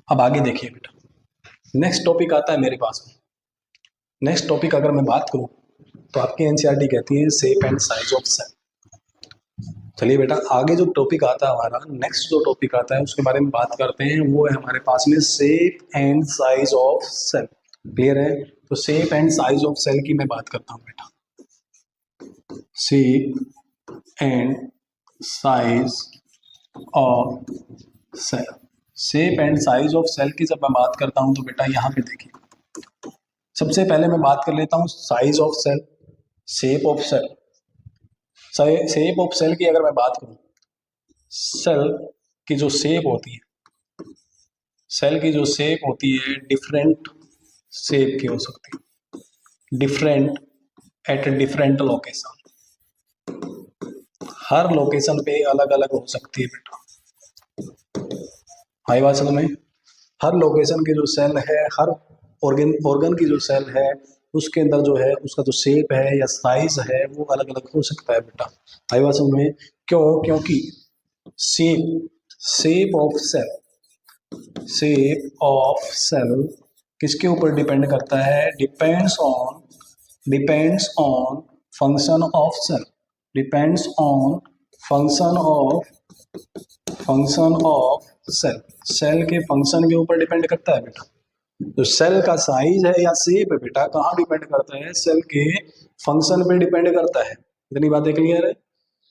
अब आगे देखिए बेटा, नेक्स्ट टॉपिक आता है मेरे पास में। नेक्स्ट टॉपिक अगर मैं बात करूं तो आपकी एनसीईआरटी कहती है shape and size of cell. चलिए बेटा, आगे जो टॉपिक आता है हमारा, नेक्स्ट जो टॉपिक आता है उसके बारे में बात करते हैं। वो है हमारे पास में shape and size of cell. Clear है? तो shape and size of cell की मैं बात करता हूं बेटा। Shape and size of cell. Shape and size of cell की जब मैं बात करता हूं तो बेटा यहाँ पे देखिए, सबसे पहले मैं बात कर लेता हूं size of cell, shape of cell. Shape of cell की अगर मैं बात करूं, सेल की जो शेप होती है, सेल की जो शेप होती है डिफरेंट शेप की हो सकती है, different at different location. Her location पे अलग अलग हो सकती है बेटा। आई बात समझ में? हर लोकेशन की जो सेल है, हर ऑर्गन की जो सेल है, उसके अंदर जो है उसका जो शेप है या साइज है वो अलग अलग हो सकता है बेटा। आई बात समझ में? क्यों? क्योंकि shape of cell, shape of cell किसके ऊपर डिपेंड करता है? Depends on function of cell, depends on function of cell. Cell के फंक्शन के ऊपर डिपेंड करता है बेटा। तो सेल का साइज है या शेप है बेटा, कहाँ डिपेंड करता है? सेल के फंक्शन पे डिपेंड करता है। इतनी बातें क्लियर है?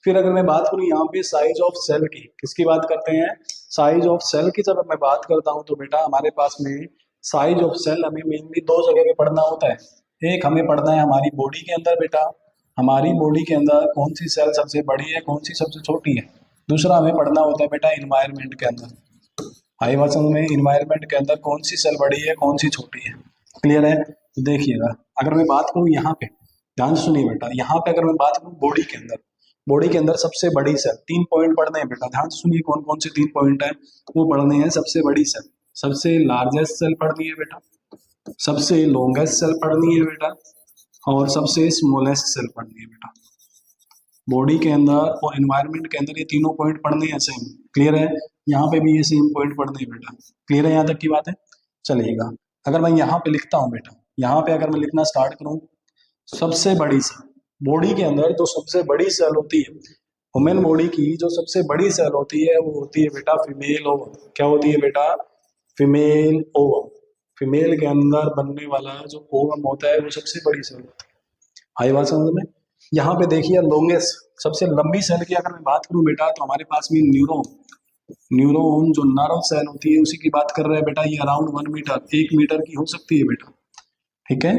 फिर अगर मैं बात करूं यहाँ पे साइज ऑफ सेल की, किसकी बात करते हैं? साइज ऑफ सेल की जब मैं बात करता हूं तो बेटा हमारे पास में साइज ऑफ सेल हमें मेनली दो जगह पे पढ़ना होता है। एक हमें पढ़ना है हमारी बॉडी के अंदर बेटा, हमारी बॉडी के अंदर कौन सी सेल सबसे बड़ी है, कौन सी सबसे छोटी है। दूसरा हमें पढ़ना होता है बेटा इन्वायरमेंट के अंदर। आई बात समझ में? इन्वायरमेंट के अंदर कौन सी सेल बड़ी है, कौन सी छोटी है। क्लियर है? तो देखिएगा, अगर मैं बात करूं यहाँ पे, ध्यान से सुनिए बेटा, यहाँ पे अगर मैं बात करूं बॉडी के अंदर, बॉडी के अंदर सबसे बड़ी सेल, 3 पॉइंट पढ़ने हैं बेटा, ध्यान से सुनिए कौन कौन से 3 पॉइंट है वो पढ़ने हैं। सबसे बड़ी सेल, सबसे लार्जेस्ट सेल पढ़नी है बेटा, सबसे लॉन्गेस्ट सेल पढ़नी है बेटा, और सबसे स्मॉलेस्ट सेल पढ़नी है बेटा। बॉडी के अंदर और एनवायरनमेंट के अंदर ये तीनों पॉइंट पढ़ने हैं सेम। क्लियर है? यहाँ पे भी ये सेम पॉइंट पढ़ने हैं बेटा। क्लियर है यहाँ तक की बात है? चलिएगा, अगर मैं यहाँ पे लिखता हूँ बेटा, यहाँ पे अगर मैं लिखना स्टार्ट करूँ, सबसे बड़ी सेल, बॉडी के अंदर जो सबसे बड़ी सेल होती है, ह्यूमन बॉडी की जो सबसे बड़ी सेल होती है वो होती है बेटा फीमेल ओवम। क्या होती है बेटा? Female ovum. फीमेल के अंदर बनने वाला जो ओवम होता है वो सबसे बड़ी सेल होती है। आई बात समझ में? यहाँ पे देखिए लॉन्गेस्ट, सबसे लंबी सेल की अगर मैं बात करूं बेटा तो हमारे पास में न्यूरॉन, न्यूरॉन जो नर्व सेल होती है उसी की बात कर रहे हैं बेटा। ये अराउंड 1 मीटर, 1 मीटर की हो सकती है बेटा। ठीक है?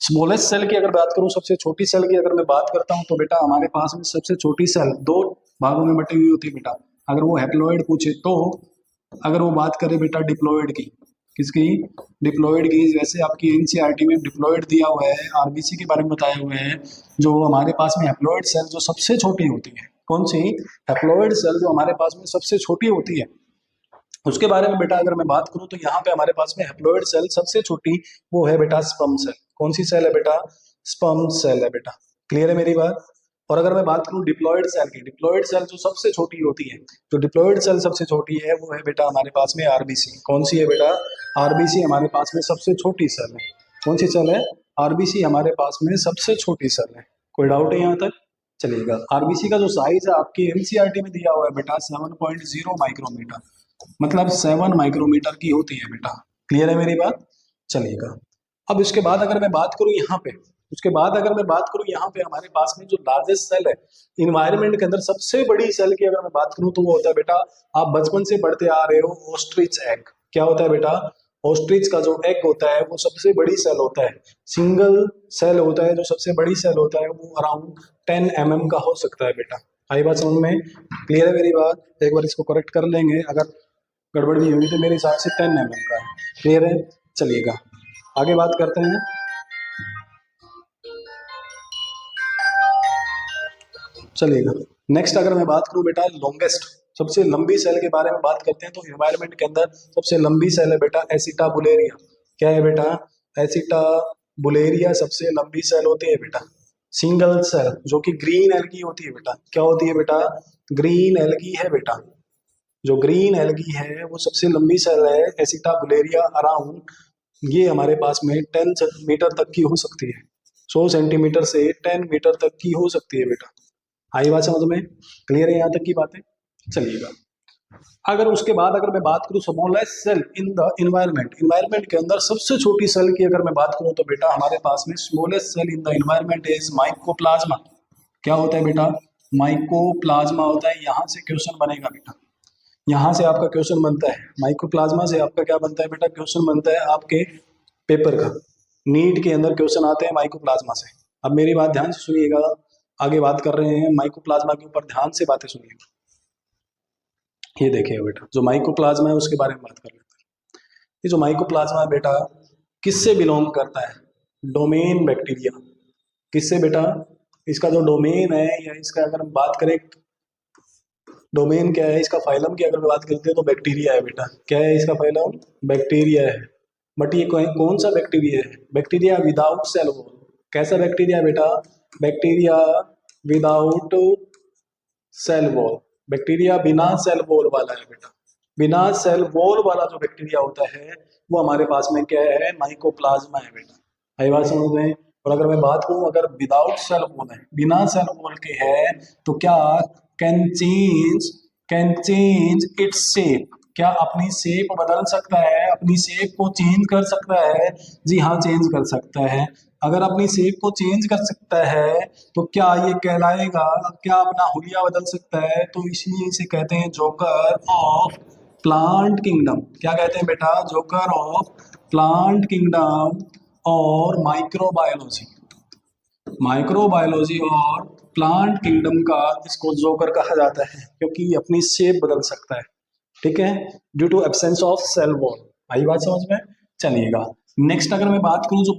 स्मॉलेस्ट सेल की अगर बात करूं, सबसे छोटी सेल की अगर मैं बात करता हूं तो बेटा हमारे पास में सबसे छोटी सेल दो भागों में बटी हुई होती है बेटा। अगर वो हैप्लॉइड पूछे तो, अगर वो बात करें बेटा डिप्लॉइड की, किसकी? डिप्लॉइड की। वैसे आपकी एनसीईआरटी में डिप्लॉइड दिया हुआ है, आरबीसी के बारे में बताए हुए हैं। जो हमारे पास में हैप्लॉइड सेल जो सबसे छोटी होती है, कौन सी? हैप्लॉइड सेल जो हमारे पास में सबसे छोटी होती है, उसके बारे में बेटा अगर मैं बात करूं तो यहाँ पे हमारे पास में हैप्लॉइड सेल सबसे छोटी वो है बेटा स्पर्म सेल। कौन सी सेल है बेटा? स्पर्म सेल है बेटा। क्लियर है मेरी बात? और अगर मैं बात करूं डिप्लॉइड सेल की, डिप्लॉइड सेल जो सबसे छोटी होती है, जो डिप्लॉइड सेल सबसे छोटी है वो है बेटा हमारे पास में आरबीसी। कौन सी है बेटा? आरबीसी हमारे पास में सबसे छोटी सेल है। कौन सी सेल है? आरबीसी हमारे पास में सबसे छोटी सेल है। कोई डाउट है यहाँ तक? चलिएगा, आरबीसी का जो साइज है आपकी एनसीईआरटी में दिया हुआ है बेटा 7.0 माइक्रोमीटर, मतलब 7 माइक्रोमीटर की होती है बेटा। क्लियर है मेरी बात? चलिएगा, अब इसके बाद अगर मैं बात करूं यहाँ पे, उसके बाद अगर मैं बात करूं यहाँ पे हमारे पास में जो लार्जेस्ट सेल है इन्वायरमेंट के अंदर, सबसे बड़ी सेल की अगर मैं बात करूं तो वो होता है बेटा, आप बचपन से पढ़ते आ रहे हो, ऑस्ट्रिच एग। क्या होता है बेटा? ऑस्ट्रिच का जो एग होता है वो सबसे बड़ी सेल होता है, सिंगल सेल होता है। जो सबसे बड़ी सेल होता है वो अराउंड 10 mm का हो सकता है बेटा। आई बात समझ में? क्लियर है मेरी बात? एक बार इसको करेक्ट कर लेंगे, अगर गड़बड़ भी होगी तो मेरे हिसाब से 10 mm का है। क्लियर है? चलिएगा, आगे बात करते हैं। चलिएगा, नेक्स्ट अगर मैं बात करूं बेटा लॉन्गेस्ट, सबसे लंबी सेल के बारे में बात करते हैं तो एनवायरमेंट के अंदर सबसे लंबी सेल है बेटा एसिटाबुलेरिया। क्या है बेटा? एसिटाबुलेरिया सबसे लंबी सेल होती है बेटा। सिंगल सेल जो कि ग्रीन एल्गी होती है बेटा। क्या होती है बेटा? ग्रीन एल्गी है बेटा। जो ग्रीन एल्गी है वो सबसे लंबी सेल है, एसिटाबुलेरिया अराउंड, ये हमारे पास में 10 मीटर तक की हो सकती है, 100 सेंटीमीटर से 10 मीटर तक की हो सकती है बेटा। आई बात समझ में? क्लियर है यहाँ तक की बातें? चलिएगा, अगर उसके बाद अगर मैं बात करूं smallest cell in the environment, environment के अंदर सबसे छोटी सेल की अगर मैं बात करूं तो बेटा हमारे पास में smallest cell in the environment is mycoplasma. क्या होता है बेटा? माइकोप्लाज्मा होता है। यहां से क्वेश्चन बनेगा बेटा, यहां से आपका क्वेश्चन बनता है, माइकोप्लाज्मा से आपका क्या बनता है बेटा? क्वेश्चन बनता है आपके पेपर का, नीट के अंदर क्वेश्चन आते हैं माइकोप्लाज्मा से। अब मेरी बात ध्यान से सुनिएगा, आगे बात कर रहे हैं माइकोप्लाज्मा के ऊपर, ध्यान से बातें सुनिएगा। ये देखिए बेटा, जो माइकोप्लाज्मा है उसके बारे में बात कर लेते हैं। ये जो माइकोप्लाज्मा है बेटा किससे बिलोंग करता है? Domain bacteria. किससे बेटा? इसका जो डोमेन है या इसका अगर हम बात करें, डोमेन क्या है इसका, फाइलम की अगर बात करते हैं तो बैक्टीरिया है बेटा। क्या है इसका फाइलम? बैक्टीरिया है। बट ये कौन सा बैक्टीरिया है? Bacteria without cell wall. कैसा बैक्टीरिया है बेटा? Bacteria without cell wall, bacteria बिना सेल वॉल वाला है बेटा। बिना सेल वॉल वाला जो बैक्टीरिया होता है वो हमारे पास में क्या है? माइकोप्लाज्मा है बेटा। आई बात समझ में? और अगर मैं बात करूं अगर विदाउट सेल वॉल है, बिना सेल वॉल के है, तो क्या कैन चेंज इट्स शेप, क्या अपनी शेप बदल सकता है? अपनी शेप को चेंज कर सकता है? जी हाँ, चेंज कर सकता है। अगर अपनी शेप को चेंज कर सकता है तो क्या ये कहलाएगा, क्या अपना हुलिया बदल सकता है? तो इसलिए इसे कहते हैं जोकर ऑफ प्लांट किंगडम। क्या कहते हैं बेटा? जोकर ऑफ प्लांट किंगडम और माइक्रोबायोलॉजी, माइक्रोबायोलॉजी और प्लांट किंगडम का इसको जोकर कहा जाता है, क्योंकि ये अपनी शेप बदल सकता है। ठीक है, due to absence of cell wall. आई बात समझ में? चलिएगा, नेक्स्ट अगर मैं बात करूं जो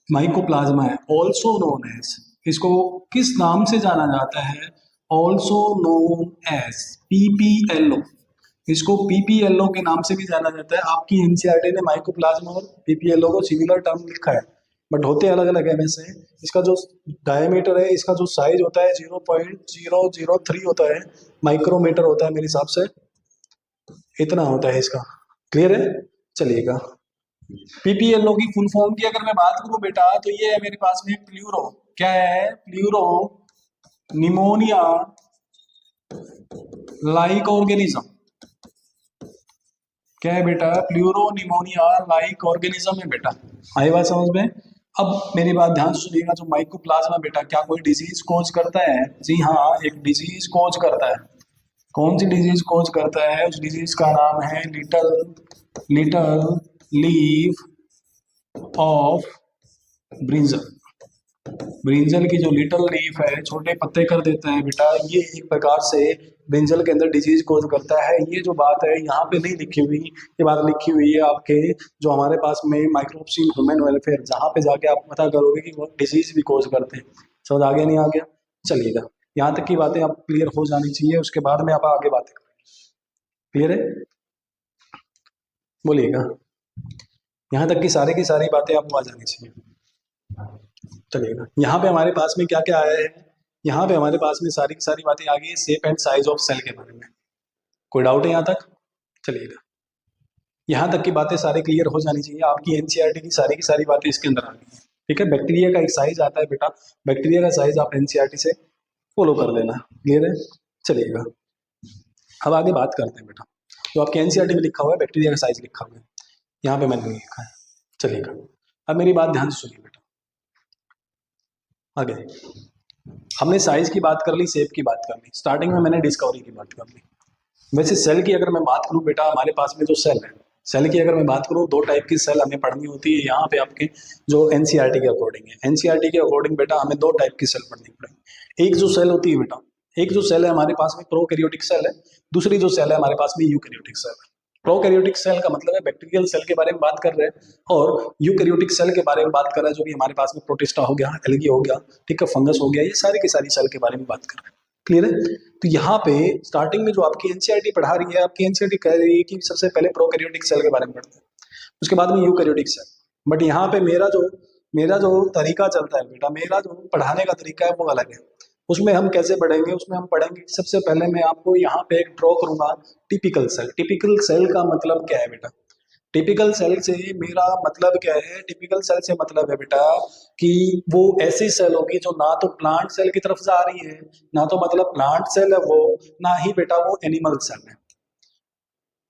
माइकोप्लाज्मा है, ऑल्सो नोन एज, इसको किस नाम से जाना जाता है? Also known as PPLO. इसको पीपीएलओ के नाम से भी जाना जाता है। आपकी एनसीईआरटी ने माइकोप्लाज्मा और पीपीएलओ को सिमिलर टर्म लिखा है, बट होते अलग अलग है वैसे। इसका जो डायमीटर है, इसका जो साइज होता है 0.003 होता है, माइक्रोमीटर होता है मेरे हिसाब से, इतना होता है इसका। क्लियर है? चलिएगा, पीपीएलओ की फुल फॉर्म की अगर मैं बात करूं बेटा तो ये है मेरे पास में प्लूरो। क्या है? Pleuro pneumonia like organism. क्या है बेटा? प्लूरो निमोनिया लाइक ऑर्गेनिज्म है बेटा। आई बात समझ में? अब मेरी बात ध्यान से सुनिएगा, जो माइकोप्लाज्मा बेटा क्या कोई डिजीज कोज करता है? जी हाँ, एक डिजीज कोज करता है। कौन सी डिजीज कोज करता है? उस डिजीज का नाम है little leaf of brinjal. Brinjal की जो लिटल लीफ है, छोटे पत्ते कर देता है बेटा, ये एक प्रकार से ब्रिंजल के अंदर डिजीज कोज करता है। ये जो बात है यहाँ पे नहीं लिखी हुई, ये बात लिखी हुई है आपके जो हमारे पास में माइक्रोब्स इन ह्यूमन वेलफेयर, जहाँ पे जाके आप पता करोगे कि वो डिजीज भी कोज करते हैं। समझ आ गया नहीं आ गया? चलिएगा, यहाँ तक की बातें आप क्लियर हो जानी चाहिए, उसके बाद में आप आगे बातें करेंगे। क्लियर है? बोलिएगा, यहाँ तक की सारी बातें आपको आ जानी चाहिए। चलिएगा, यहाँ पे हमारे पास में क्या क्या आया है? यहाँ पे हमारे पास में सारी की सारी बातें आ गई है shape and size of cell के बारे में। कोई डाउट है यहाँ तक? चलिएगा, यहाँ तक की बातें सारी क्लियर हो जानी चाहिए। आपकी एनसीईआरटी की सारी बातें इसके अंदर आ गई है। ठीक है, बैक्टीरिया का एक साइज आता है बेटा, बैक्टीरिया का साइज आप एनसीईआरटी से फॉलो कर लेना। क्लियर है? चलिएगा, अब आगे बात करते हैं बेटा, जो आपके एनसीईआरटी में लिखा हुआ है बैक्टीरिया का साइज लिखा हुआ है, यहाँ पे मैंने लिखा है। चलिएगा, अब मेरी बात ध्यान से सुनिए बेटा। आगे हमने साइज की बात कर ली, शेप की बात कर ली, स्टार्टिंग में मैंने डिस्कवरी की बात कर ली। वैसे सेल की अगर मैं बात करूं बेटा, हमारे पास में जो सेल है, सेल की अगर मैं बात करूं, दो टाइप की सेल हमें पढ़नी होती है यहाँ पे आपके जो एनसीईआरटी के अकॉर्डिंग है। एनसीईआरटी के अकॉर्डिंग बेटा हमें दो टाइप की सेल पढ़नी पड़ेगी। एक जो सेल होती है बेटा, एक जो सेल है हमारे पास में प्रोकैरियोटिक सेल है, दूसरी जो सेल है हमारे पास में यूकैरियोटिक सेल है। प्रोकैरियोटिक सेल का मतलब है बैक्टीरियल सेल के बारे में बात कर रहे हैं, और यूकैरियोटिक सेल के बारे में बात कर रहा है जो कि हमारे पास में प्रोटिस्टा हो गया, एल्गी हो गया, ठीक है, फंगस हो गया, ये सारी की सारी सेल के बारे में बात कर रहे हैं। क्लियर है? तो यहाँ पे स्टार्टिंग में जो आपकी एनसीईआरटी पढ़ा रही है, आपकी एनसीईआरटी कह रही है कि सबसे पहले प्रोकैरियोटिक सेल के बारे में पढ़ते हैं, उसके बाद में यूकैरियोटिक सेल। बट यहाँ पे मेरा जो तरीका चलता है बेटा, मेरा जो पढ़ाने का तरीका है वो अलग है। उसमें हम कैसे पढ़ेंगे, उसमें हम पढ़ेंगे सबसे पहले मैं आपको यहाँ पे एक ड्रॉ करूंगा टिपिकल सेल। टिपिकल सेल का मतलब क्या है बेटा? टिपिकल सेल से मेरा मतलब क्या है? टिपिकल सेल से मतलब है बेटा कि वो ऐसी सेल होगी जो ना तो प्लांट सेल की तरफ जा रही है, ना तो मतलब प्लांट सेल है वो, ना ही बेटा वो एनिमल सेल है।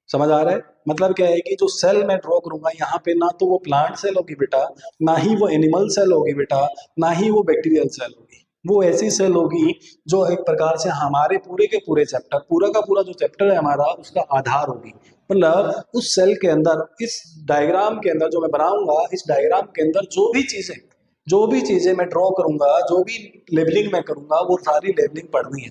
समझ आ रहा है? मतलब क्या है कि जो सेल मैं ड्रॉ करूंगा यहाँ पे, ना तो वो प्लांट सेल होगी बेटा, ना ही वो एनिमल सेल होगी बेटा, ना ही वो बैक्टीरियल सेल होगी। वो ऐसी सेल होगी जो एक प्रकार से हमारे पूरे के पूरे चैप्टर, पूरा का पूरा जो चैप्टर है हमारा, उसका आधार होगी। मतलब उस सेल के अंदर, इस डायग्राम के अंदर जो मैं बनाऊंगा, इस डायग्राम के अंदर जो भी चीजें मैं ड्रॉ करूंगा, जो भी लेबलिंग मैं करूंगा, वो सारी लेबलिंग पढ़नी है।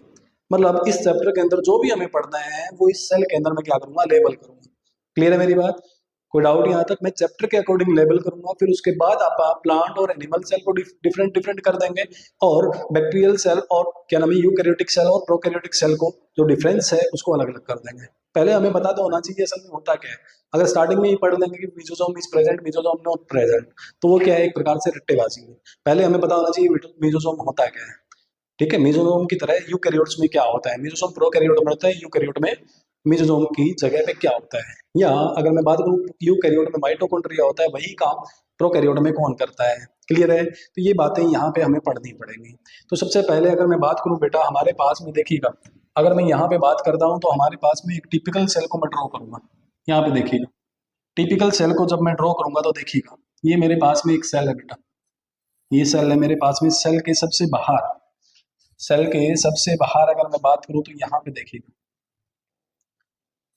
मतलब इस चैप्टर के अंदर जो भी हमें पढ़ना है वो इस सेल के अंदर मैं क्या करूंगा? लेबल करूंगा। क्लियर है मेरी बात? कोई डाउट यहाँ तक? मैं चैप्टर के अकॉर्डिंग लेबल करूंगा, फिर उसके बाद आप प्लांट और एनिमल सेल को डिफरेंट डिफरेंट कर देंगे, और बैक्टीरियल सेल और क्या नाम है यूकैरियोटिक सेल और प्रोकैरियोटिक सेल को जो डिफरेंस है उसको अलग अलग कर देंगे। पहले हमें पता तो होना चाहिए असल में होता क्या है। अगर स्टार्टिंग में ही पढ़ लेंगे कि मिजोसोम इज प्रेजेंट, मिजोसोम नॉट प्रेजेंट, तो वो क्या है? एक प्रकार से रट्टेबाजी है। पहले हमें पता होना चाहिए मिजोसोम होता क्या है। ठीक है, मेसोजोम की तरह यूकैरियोट्स में क्या होता है, मेसोजोम प्रोकैरियोट में होता है, यूकैरियोट में मेसोजोम की जगह पे क्या होता है। या अगर मैं बात करूं यूकैरियोट में माइटोकॉन्ड्रिया होता है, वही काम प्रोकैरियोट में कौन करता है। क्लियर है? तो ये बातें यहाँ पे हमें पढ़नी पड़ेंगी। तो सबसे पहले अगर मैं बात करूं बेटा, हमारे पास में देखिएगा, अगर मैं यहाँ पे बात करता हूँ तो हमारे पास में एक टिपिकल सेल को मैं ड्रॉ करूंगा। यहाँ पे देखिएगा, टिपिकल सेल को जब मैं ड्रॉ करूंगा तो देखिएगा, ये मेरे पास में एक सेल है बेटा, ये सेल है मेरे पास में। सेल के सबसे बाहर, सेल के सबसे बाहर अगर मैं बात करूं तो यहाँ पे देखिए,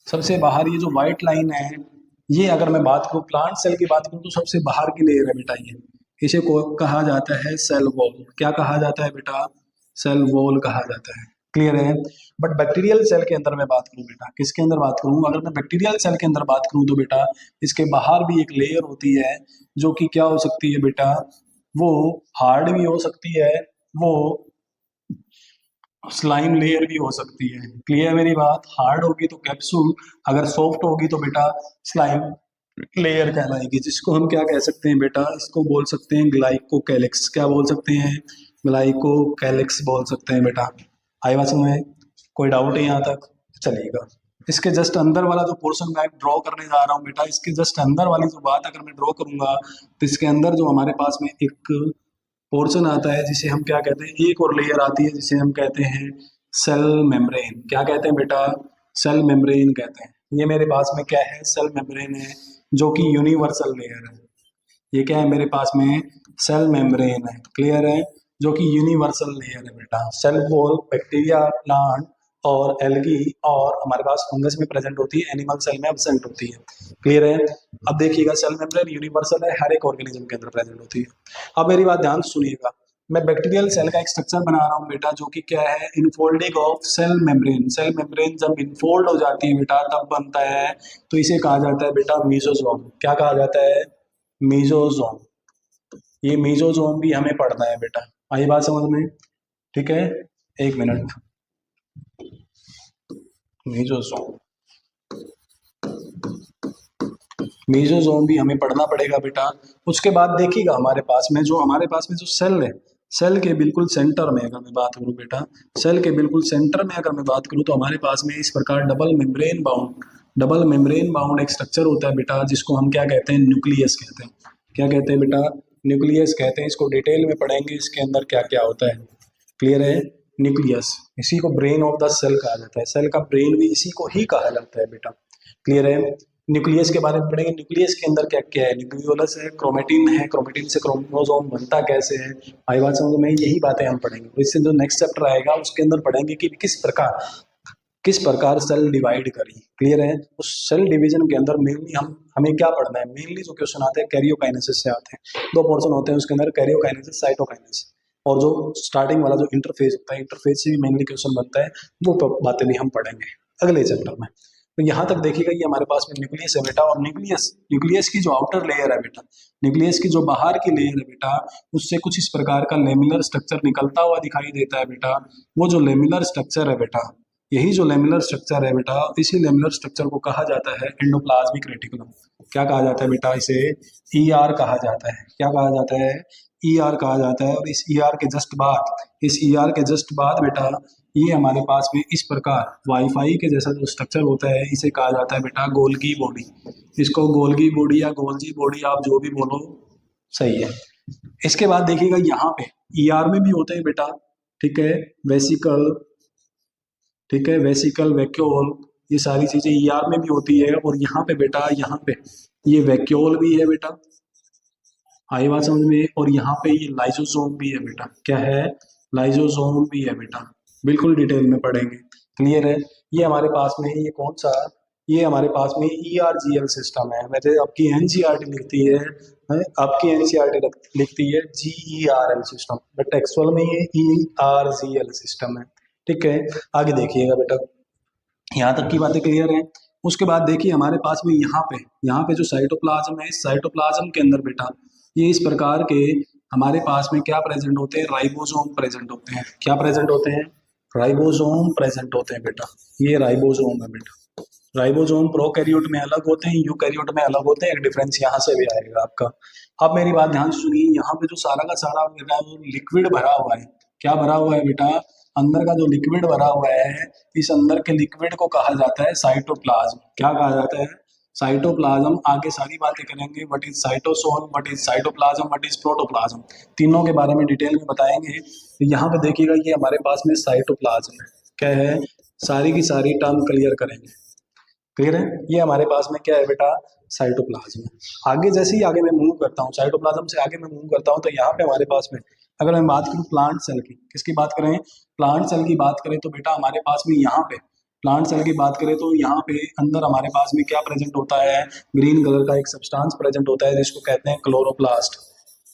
सबसे बाहर ये जो व्हाइट लाइन है, ये अगर मैं बात करूं प्लांट सेल की बात करूं तो सबसे बाहर की लेयर है बेटा ये। इसे को कहा जाता है सेल वॉल। क्या कहा जाता है बेटा? सेल वॉल कहा जाता है। क्लियर है? बट बैक्टीरियल सेल के अंदर मैं बात करूं बेटा, किसके अंदर बात करूं? अगर मैं बैक्टीरियल सेल के अंदर बात करूं तो बेटा इसके बाहर भी एक लेयर होती है, जो कि क्या हो सकती है बेटा? वो हार्ड भी हो सकती है, वो स्लाइम लेयर भी हो सकती है। क्लियर है मेरी बात? हार्ड होगी तो कैप्सूल, अगर सॉफ्ट होगी तो बेटा स्लाइम लेयर कहलाएगी, जिसको हम क्या कह सकते हैं बेटा? इसको बोल सकते हैं ग्लाइकोकैलिक्स। क्या बोल सकते हैं? ग्लाइकोकैलिक्स बोल सकते हैं बेटा। आई बात समझ में? कोई डाउट है यहाँ तक? चलिएगा, इसके जस्ट अंदर वाला जो पोर्शन मैं ड्रॉ करने जा रहा हूँ बेटा, इसके जस्ट अंदर वाली जो बात अगर मैं ड्रॉ करूंगा, तो इसके अंदर जो हमारे पास में एक पोर्शन आता है जिसे हम क्या कहते हैं, एक और लेयर आती है जिसे हम कहते हैं सेल मेम्ब्रेन। क्या कहते हैं बेटा? सेल मेम्ब्रेन कहते हैं। ये मेरे पास में क्या है? सेल मेम्ब्रेन है, जो कि यूनिवर्सल लेयर है। ये क्या है मेरे पास में? सेल मेम्ब्रेन है। क्लियर है? जो कि यूनिवर्सल लेयर है बेटा। सेल वॉल बैक्टीरिया, प्लांट और एल्गी और हमारे पास फंगस में प्रेजेंट होती है, एनिमल सेल में एब्सेंट होती है। क्लियर है? अब देखिएगा, सेल मेम्ब्रेन यूनिवर्सल है, हर एक ऑर्गेनिज्म के अंदर प्रेजेंट होती है। अब मेरी बात ध्यान से सुनिएगा, मैं बैक्टीरियल सेल का एक स्ट्रक्चर बना रहा हूँ बेटा, जो कि क्या है? Infolding of cell membrane. Cell membrane जब इनफोल्ड हो जाती है बेटा, तब बनता है, तो इसे कहा जाता है बेटा मीजोजोम। क्या कहा जाता है? मीजोजोम। ये मीजोजोम भी हमें पढ़ना है बेटा। आई बात समझ में? ठीक है, एक मिनट। मीजोजोम, मीजोजोम भी हमें पढ़ना पड़ेगा बेटा। उसके बाद देखिएगा हमारे पास में जो सेल है, सेल के बिल्कुल सेंटर में अगर मैं बात करूं बेटा, सेल के बिल्कुल सेंटर में अगर मैं बात करूं तो हमारे पास में इस प्रकार डबल मेम्ब्रेन बाउंड एक स्ट्रक्चर होता है बेटा, जिसको हम क्या कहते हैं? न्यूक्लियस कहते हैं। क्या कहते हैं बेटा? न्यूक्लियस कहते हैं। इसको डिटेल में पढ़ेंगे, इसके अंदर क्या क्या होता है। क्लियर है? न्यूक्लियस, इसी को ब्रेन ऑफ द सेल कहा जाता है। सेल का ब्रेन भी इसी को ही कहा जाता है बेटा। क्लियर है? न्यूक्लियस के बारे में पढ़ेंगे, न्यूक्लियस के अंदर क्या क्या है। न्यूक्लियोलस है, क्रोमेटिन है, क्रोमेटिन से क्रोमोसोम बनता कैसे है। आई बात समझ में? यही बातें हम पढ़ेंगे। इससे जो नेक्स्ट चैप्टर आएगा उसके अंदर पढ़ेंगे कि किस प्रकार सेल डिवाइड करी। क्लियर है? उस सेल डिवीजन के अंदर मेनली हमें क्या पढ़ना है? मेनली जो क्वेश्चन आते हैं कैरियोकाइनेसिस से आते हैं। दो पोर्शन होते हैं उसके अंदर, कैरियोकाइनेसिस, साइटोकाइनेसिस। और जो स्टार्टिंग वाला जो इंटरफेस होता है, इंटरफेस से भी मेनली क्वेश्चन बनता है। वो बातें भी हम पढ़ेंगे अगले चैप्टर में। तो यहाँ तक देखिएगा, ये हमारे पास में न्यूक्लियस है बेटा, और न्यूक्लियस की जो आउटर लेयर है बेटा, न्यूक्लियस की जो बाहर की लेयर है बेटा, उससे कुछ इस प्रकार का लेमिनर स्ट्रक्चर निकलता हुआ दिखाई देता है बेटा। वो जो लेमिनर स्ट्रक्चर है बेटा, यही जो लेमिनर स्ट्रक्चर है बेटा, इसी लेमिनर स्ट्रक्चर को कहा जाता है एंडोप्लाज्मिक रेटिकुलम। क्या कहा जाता है बेटा? इसे ईआर कहा जाता है। क्या कहा जाता है? ई आर कहा जाता है। और इस ई आर के जस्ट बाद बेटा ये हमारे पास में इस प्रकार वाईफाई के जैसा जो स्ट्रक्चर होता है इसे कहा जाता है बेटा गोल्गी बॉडी। इसको गोल्गी बॉडी या गोल्जी बॉडी आप जो भी बोलो सही है। इसके बाद देखिएगा यहाँ पे ई आर में भी होते हैं बेटा, ठीक है, वेसिकल, ठीक है, वेसिकल, वैक्यूल, ये सारी चीजें ई आर में भी होती है। और यहाँ पे बेटा, यहाँ पे ये वैक्यूल भी है बेटा, आई बात समझ में। और यहाँ पे ये लाइसोसोम भी है बेटा, क्या है, लाइसोसोम भी है बेटा, बिल्कुल डिटेल में पढ़ेंगे, क्लियर है। ये हमारे पास में ये कौन सा, ये हमारे पास में ERGL सिस्टम है। वैसे आपकी NCERT लिखती है, आपकी NCERT लिखती है GERL सिस्टम, बट एक्चुअल में ये ERGL सिस्टम है, ठीक है। आगे देखिएगा बेटा, यहाँ तक की बातें क्लियर है। उसके बाद देखिए हमारे पास में यहाँ पे जो साइटोप्लाज्म है, इस साइटोप्लाज्म के अंदर बेटा ये इस प्रकार के हमारे पास में क्या प्रेजेंट होते हैं, राइबोसोम प्रेजेंट होते हैं। क्या प्रेजेंट होते हैं, राइबोसोम प्रेजेंट होते हैं बेटा, ये राइबोसोम है बेटा। राइबोसोम प्रोकैरियोट में अलग होते हैं, यूकैरियोट में अलग होते हैं, एक डिफरेंस यहाँ से भी आएगा आपका। अब मेरी बात ध्यान से सुनिए, यहाँ पे जो सारा का सारा बेटा लिक्विड भरा हुआ है, क्या भरा हुआ है बेटा, अंदर का जो लिक्विड भरा हुआ है, इस अंदर के लिक्विड को कहा जाता है साइटोप्लाज्म। क्या कहा जाता है, साइटोप्लाज्म। आगे सारी बातें करेंगे, what is cytosol, what is cytoplasm, what is protoplasm, तीनों के बारे में डिटेल में बताएंगे। तो यहाँ पे देखिएगा ये हमारे पास में साइटोप्लाज्म है, क्या है, सारी की सारी टर्म क्लियर करेंगे, क्लियर है। ये हमारे पास में क्या है बेटा, साइटोप्लाज्म है। आगे जैसे ही आगे मैं मूव करता हूँ, साइटोप्लाज्म से आगे मैं मूव करता हूँ, तो यहाँ पे हमारे पास में अगर मैं बात करूँ प्लांट सेल की, किसकी बात करें, प्लांट सेल की बात करें, तो बेटा हमारे पास में यहाँ पे प्लांट सेल की बात करें तो यहाँ पे अंदर हमारे पास में क्या प्रेजेंट होता है, ग्रीन कलर का एक सब्सटेंस प्रेजेंट होता है जिसको कहते हैं क्लोरोप्लास्ट।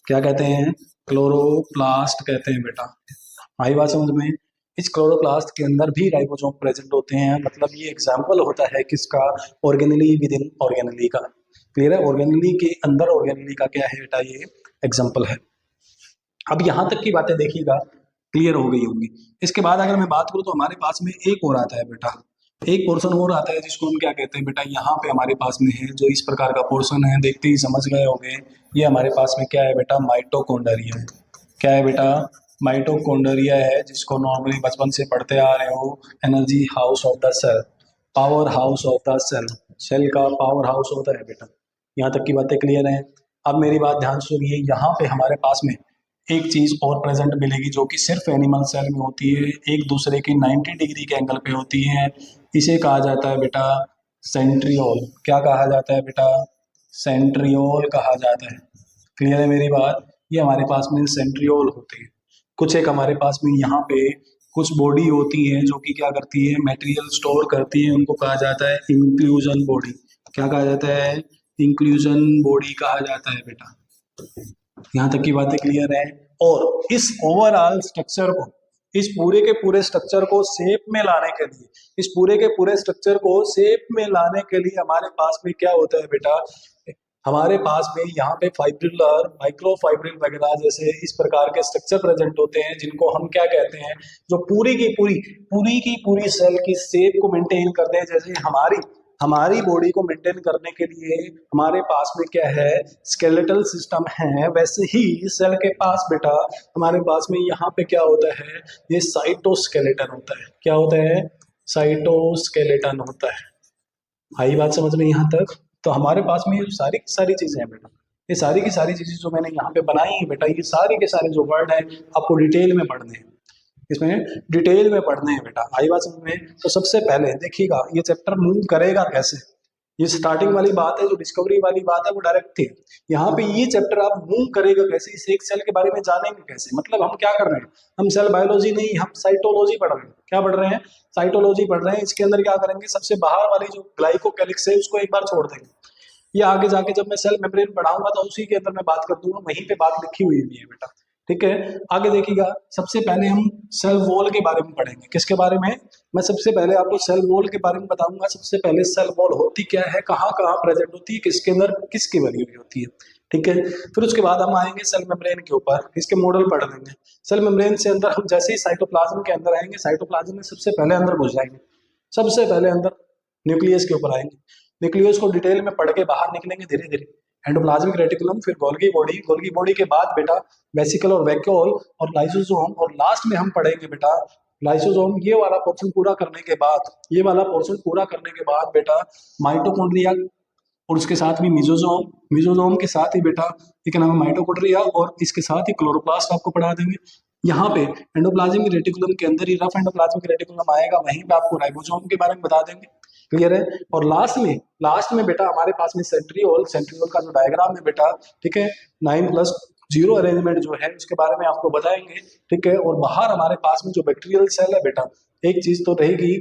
क्या कहते हैं, क्लोरोप्लास्ट कहते हैं बेटा, आई बात समझ में। इस क्लोरोप्लास्ट के अंदर भी राइबोसोम प्रेजेंट होते हैं, मतलब ये एग्जाम्पल होता है किसका, ऑर्गेनेली विद इन ऑर्गेनेली का, क्लियर है। ऑर्गेनेली के अंदर ऑर्गेनेली का क्या है बेटा, ये एग्जाम्पल है। अब यहाँ तक की बातें देखिएगा क्लियर हो गई होंगी। इसके बाद अगर मैं बात करूँ तो हमारे पास में एक और आता है बेटा, एक पोर्शन और आता है जिसको हम क्या कहते हैं बेटा, यहाँ पे हमारे पास में है जो इस प्रकार का पोर्शन है, देखते ही समझ गए होंगे, ये हमारे पास में क्या है बेटा, माइटोकॉन्ड्रिया है। क्या है बेटा, माइटोकॉन्ड्रिया है, जिसको नॉर्मली बचपन से पढ़ते आ रहे हो, energy house of the cell, power house of the cell, cell का पावर हाउस होता है बेटा। यहाँ तक की बातें क्लियर है। अब मेरी बात ध्यान सुनिए, यहाँ पे हमारे पास में एक चीज और प्रेजेंट मिलेगी जो कि सिर्फ एनिमल सेल में होती है, एक दूसरे की 90 डिग्री के एंगल पे होती है, इसे कहा जाता है बेटा सेंट्रियोल। क्या कहा जाता है बेटा, सेंट्रियोल कहा जाता है, क्लियर है मेरी बात। ये हमारे पास में सेंट्रियोल होते हैं। कुछ एक हमारे पास में यहाँ पे कुछ बॉडी होती है जो कि क्या करती है, मटेरियल स्टोर करती है, उनको कहा जाता है इंक्लूजन बॉडी। क्या कहा जाता है, इंक्लूजन बॉडी कहा जाता है बेटा। यहाँ तक की बातें क्लियर है। और इस ओवरऑल स्ट्रक्चर को, इस पूरे के पूरे स्ट्रक्चर को शेप में लाने के लिए, इस पूरे के पूरे स्ट्रक्चर को शेप में लाने के लिए हमारे पास में क्या होता है बेटा, हमारे पास में यहाँ पे फाइब्रिलर, माइक्रोफाइब्रिल वगैरह जैसे इस प्रकार के स्ट्रक्चर प्रेजेंट होते हैं, जिनको हम क्या कहते हैं, जो पूरी की पूरी सेल की शेप को मेंटेन करते हैं। जैसे हमारी बॉडी को मेंटेन करने के लिए हमारे पास में क्या है, स्केलेटल सिस्टम है, वैसे ही सेल के पास बेटा हमारे पास में यहाँ पे क्या होता है, ये साइटोस्केलेटन होता है। क्या होता है, साइटोस्केलेटन होता है। आई बात समझ में यहाँ तक। तो हमारे पास में ये सारी की सारी चीजें हैं बेटा, ये सारी की सारी चीजें जो मैंने यहाँ पे बनाई है बेटा, ये सारे के सारे जो वर्ड है आपको डिटेल में पढ़ने हैं, इसमें डिटेल में पढ़ने हैं बेटा, आई बात समझ में। तो सबसे पहले देखिएगा ये चैप्टर मूव करेगा कैसे, ये स्टार्टिंग वाली बात है, जो डिस्कवरी वाली बात है वो डायरेक्ट थी। यहाँ पे ये चैप्टर आप मूव करेगा कैसे, इस एक सेल के बारे में जानेंगे कैसे, मतलब हम क्या कर रहे हैं, हम सेल बायोलॉजी नहीं, हम साइटोलॉजी पढ़ रहे हैं। क्या पढ़ रहे हैं, साइटोलॉजी पढ़ रहे हैं। इसके अंदर क्या करेंगे, सबसे बाहर वाली जो ग्लाइकोकैलिक्स है उसको एक बार छोड़ देंगे, ये आगे जाके जब मैं सेल मेम्ब्रेन पढ़ाऊंगा तो उसी के अंदर मैं बात कर दूंगा, वहीं पे बात लिखी हुई भी है बेटा, ठीक है। आगे देखिएगा, सबसे पहले हम सेल वॉल के बारे में पढ़ेंगे। किसके बारे में, मैं सबसे पहले आपको सेल वॉल के बारे में बताऊंगा। सबसे पहले सेल वॉल होती क्या है, कहाँ कहाँ प्रेजेंट होती है, किसके अंदर किसकी बनी हुई होती है, ठीक है। फिर उसके बाद हम आएंगे सेल मेम्ब्रेन के ऊपर, इसके मॉडल पढ़ लेंगे। सेल मेम्ब्रेन से अंदर हम जैसे ही साइटोप्लाज्म के अंदर आएंगे, साइटोप्लाज्म में सबसे पहले अंदर घुस जाएंगे, सबसे पहले अंदर न्यूक्लियस के ऊपर आएंगे, न्यूक्लियस को डिटेल में पढ़ के बाहर निकलेंगे धीरे धीरे। एंडोप्लाज्मिक रेटिकुलम, फिर गोल्गी बॉडी के बाद बेटा वेसिकल और वैक्यूल और लाइसोसोम, और लास्ट में हम पढ़ेंगे बेटा लाइसोसोम। ये वाला पोर्शन पूरा करने के बाद, ये वाला पोर्शन पूरा करने के बाद बेटा माइटोकॉन्ड्रिया और उसके साथ भी मिजोजोम, मिजोजोम के साथ ही बेटा ये क्या नाम है माइटोकॉन्ड्रिया, और इसके साथ ही क्लोरोप्लास्ट आपको पढ़ा देंगे। यहाँ पे एंडोप्लाज्मिक रेटिकुलम के अंदर ही रफ एंडोप्लाज्मिक रेटिकुलम आएगा, वहीं पे आपको राइबोसोम के बारे में बता देंगे। क्लियर है। और लास्ट में बेटा हमारे पास में सेंट्रियोल, सेंट्रियोल का जो डायग्राम है बेटा, ठीक है, 9+0 अरेंजमेंट जो है उसके बारे में आपको बताएंगे। ठीक है। और बाहर हमारे पास में जो बैक्टीरियल सेल है बेटा, एक चीज तो रहेगी,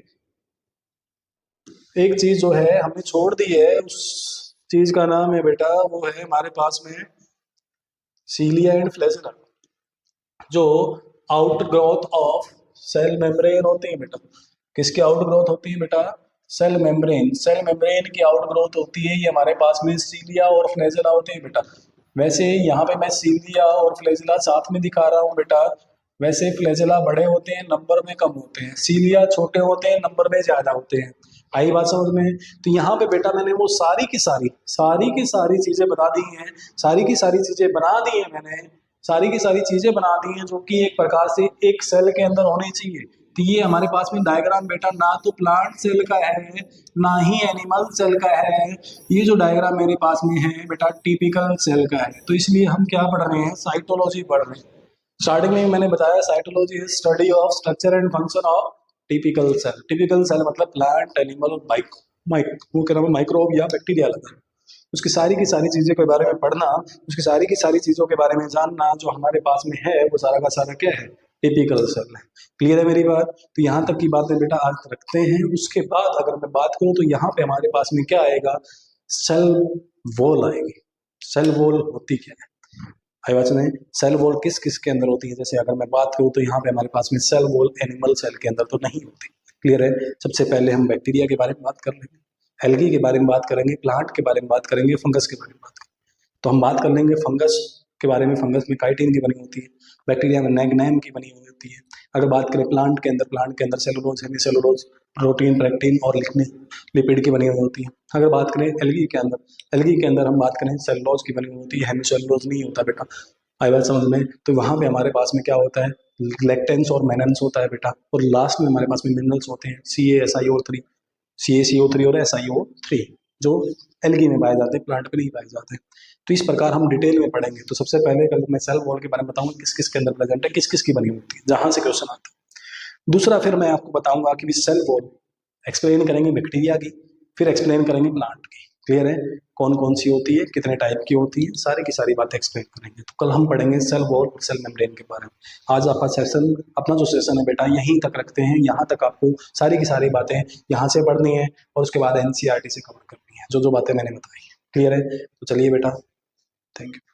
एक चीज जो है हमने छोड़ दी है, उस चीज का नाम है बेटा, वो है हमारे पास में सीलिया एंड फ्लैजेला, जो outer growth of cell membrane होती है बेटा। किसकी आउट ग्रोथ होती है बेटा? सेल मेम्ब्रेन, सेल मेम्ब्रेन की आउट ग्रोथ होती है, ये हमारे पास में सीलिया और फ्लैजेला होते हैं बेटा। वैसे यहाँ पे मैं सीलिया और फ्लैजेला साथ में दिखा रहा हूँ बेटा, वैसे फ्लैजेला बड़े होते हैं, नंबर में कम होते हैं, सीलिया छोटे होते हैं, नंबर में ज्यादा होते हैं। आई बात समझ में? तो यहाँ पे बेटा मैंने वो सारी की सारी चीजें बता दी हैं, सारी की सारी चीजें बना दी हैं मैंने, सारी की सारी चीजें बना दी हैं जो कि एक प्रकार से एक सेल के अंदर होनी चाहिए। तो ये हमारे पास में डायग्राम बेटा ना तो प्लांट सेल का है ना ही एनिमल सेल का है, ये जो डायग्राम मेरे पास में है बेटा टिपिकल सेल का है। तो इसलिए हम क्या पढ़ रहे हैं? साइटोलॉजी पढ़ रहे हैं। स्टार्टिंग में मैंने बताया cytology is study of structure and function of typical cell. Typical cell मतलब प्लांट, एनिमल और वो क्या नाम है, माइक्रोब या बैक्टीरिया लगा, उसकी सारी की सारी चीज़ों के बारे में पढ़ना, उसकी सारी की सारी चीज़ों के बारे में जानना, जो हमारे पास में है वो सारा का सारा क्या है? टिपिकल सेल है। क्लियर है मेरी बात? तो यहाँ तक की बातें बेटा आज रखते हैं। उसके बाद अगर मैं बात करूँ तो यहाँ पे हमारे पास में क्या आएगा? सेल वॉल आएगी। सेल वॉल होती क्या है? आई बात सुने, सेल वॉल किस किस के अंदर होती है? जैसे अगर मैं बात करूँ तो यहाँ पे हमारे पास में सेल वॉल एनिमल सेल के अंदर तो नहीं होती। क्लियर है। सबसे पहले हम बैक्टीरिया के बारे में बात कर लेंगे, एल्गी के बारे में बात करेंगे, प्लांट के बारे में बात करेंगे, फंगस के बारे में बात करेंगे। तो हम बात कर लेंगे फंगस के बारे में। फंगस में काइटिन की बनी होती है, बैक्टीरिया में नैग्नैम की बनी हुई होती है। अगर बात करें प्लांट के अंदर सेलुलोज, हेमीसेलुलोज, प्रोटीन, पैक्टिन और लिपिड की बनी हुई होती है। अगर बात करें एल्गी के अंदर हम बात करें सेलुलोज की बनी हुई होती है, हेमीसेलुलोज नहीं होता बेटा। आई बात समझ में? तो वहाँ पे हमारे पास में क्या होता है? लेक्टेंस और मेनेंस होता है बेटा। और लास्ट में हमारे पास में मिनरल्स होते हैं, CaSiO3, CaCO3 और SiO3, जो एल्गी में पाए जाते हैं, प्लांट में नहीं पाए जाते। तो इस प्रकार हम डिटेल में पढ़ेंगे। तो सबसे पहले अगर मैं सेल वॉल के बारे में बताऊंगा किस किस के अंदर प्रेजेंट है, किस किस की बनी होती है, जहां से क्वेश्चन आता है। दूसरा फिर मैं आपको बताऊंगा कि सेल वॉल एक्सप्लेन करेंगे बैक्टीरिया की, फिर एक्सप्लेन करेंगे प्लांट की। क्लियर है? कौन कौन सी होती है, कितने टाइप की होती है, सारी की सारी बातें एक्सप्लेन करेंगे। तो कल हम पढ़ेंगे सेल वॉल और सेल मेम्ब्रेन के बारे में। आज आपका सेशन, अपना जो सेशन है बेटा यहीं तक रखते हैं। यहाँ तक आपको सारी की सारी बातें यहाँ से पढ़नी है और उसके बाद NCERT से कवर करनी है, जो जो बातें मैंने बताई। क्लियर है? तो चलिए बेटा, थैंक यू।